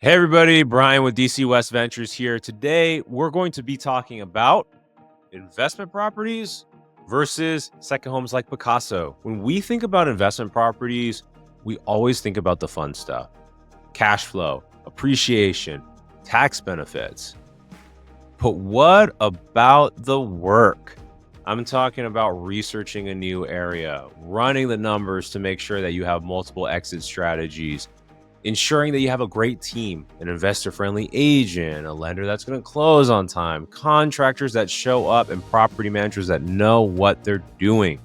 Hey everybody, Brian with DC West Ventures here. Today, we're going to be talking about investment properties versus second homes like Pacaso. When we think about investment properties, we always think about the fun stuff: cash flow, appreciation, tax benefits. But what about the work? I'm talking about researching a new area, running the numbers to make sure that you have multiple exit strategies, ensuring that you have a great team, an investor-friendly agent, a lender that's going to close on time, contractors that show up, and property managers that know what they're doing.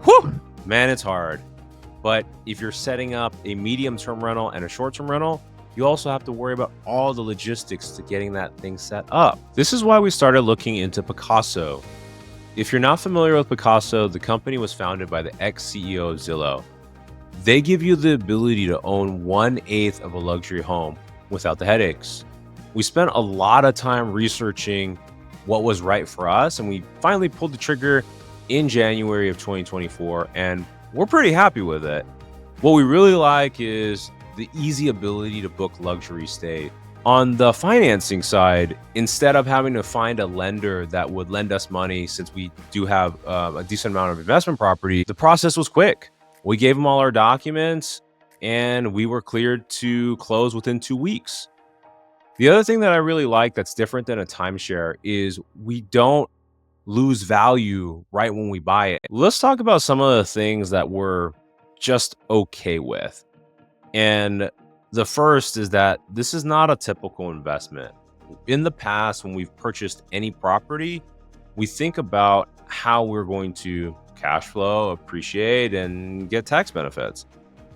Whew! Man, it's hard. But if you're setting up a medium-term rental and a short-term rental, you also have to worry about all the logistics to getting that thing set up. This is why we started looking into Pacaso. If you're not familiar with Pacaso, the company was founded by the ex-CEO of Zillow. They give you the ability to own 1/8 of a luxury home without the headaches. We spent a lot of time researching what was right for us, and we finally pulled the trigger in January of 2024, and we're pretty happy with it. What we really like is the easy ability to book luxury stay. On the financing side, instead of having to find a lender that would lend us money, since we do have a decent amount of investment property, the process was quick. We gave them all our documents and we were cleared to close within 2 weeks. The other thing that I really like that's different than a timeshare is we don't lose value right when we buy it. Let's talk about some of the things that we're just okay with. And the first is that this is not a typical investment. In the past, when we've purchased any property, we think about how we're going to cash flow, appreciate, and get tax benefits.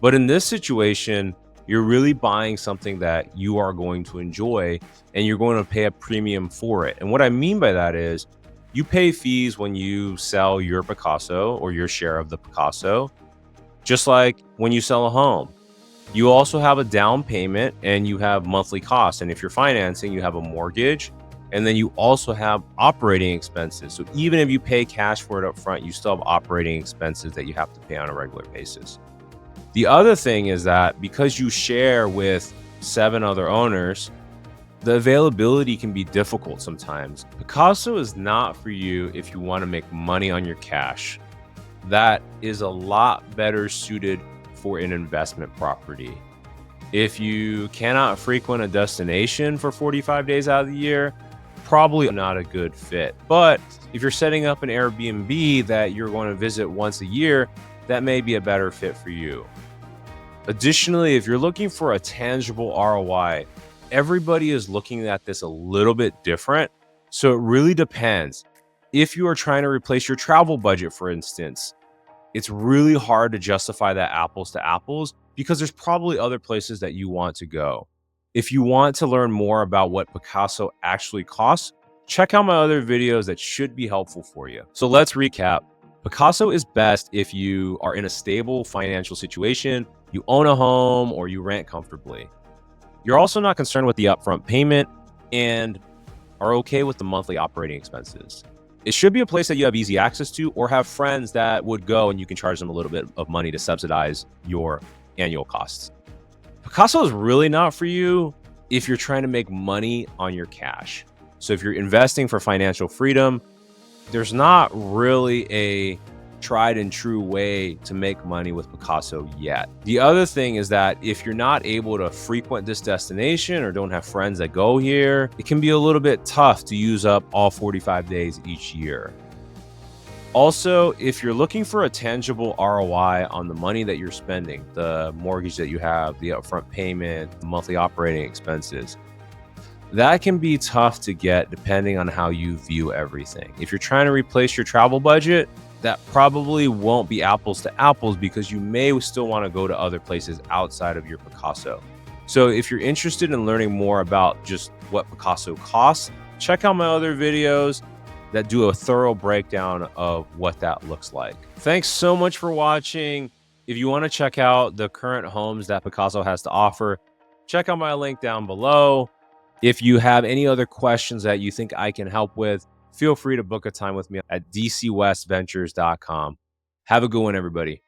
But in this situation, you're really buying something that you are going to enjoy and you're going to pay a premium for it. And what I mean by that is you pay fees when you sell your Pacaso or your share of the Pacaso, just like when you sell a home. You also have a down payment and you have monthly costs. And if you're financing, you have a mortgage. And then you also have operating expenses. So even if you pay cash for it up front, you still have operating expenses that you have to pay on a regular basis. The other thing is that because you share with 7 other owners, the availability can be difficult sometimes. Pacaso is not for you if you want to make money on your cash. That is a lot better suited for an investment property. If you cannot frequent a destination for 45 days out of the year, probably not a good fit. But if you're setting up an Airbnb that you're going to visit once a year, that may be a better fit for you. Additionally, if you're looking for a tangible ROI, everybody is looking at this a little bit different. So it really depends. If you are trying to replace your travel budget, for instance, it's really hard to justify that apples to apples because there's probably other places that you want to go. If you want to learn more about what Pacaso actually costs, check out my other videos that should be helpful for you. So let's recap. Pacaso is best if you are in a stable financial situation, you own a home, or you rent comfortably. You're also not concerned with the upfront payment and are okay with the monthly operating expenses. It should be a place that you have easy access to or have friends that would go and you can charge them a little bit of money to subsidize your annual costs. Pacaso is really not for you if you're trying to make money on your cash. So if you're investing for financial freedom, there's not really a tried and true way to make money with Pacaso yet. The other thing is that if you're not able to frequent this destination or don't have friends that go here, it can be a little bit tough to use up all 45 days each year. Also, if you're looking for a tangible ROI on the money that you're spending, the mortgage that you have, the upfront payment, the monthly operating expenses, that can be tough to get depending on how you view everything. If you're trying to replace your travel budget, that probably won't be apples to apples because you may still want to go to other places outside of your Pacaso. So if you're interested in learning more about just what Pacaso costs, check out my other videos that do a thorough breakdown of what that looks like. Thanks so much for watching. If you want to check out the current homes that Pacaso has to offer, check out my link down below. If you have any other questions that you think I can help with, feel free to book a time with me at dcwestventures.com. Have a good one, everybody.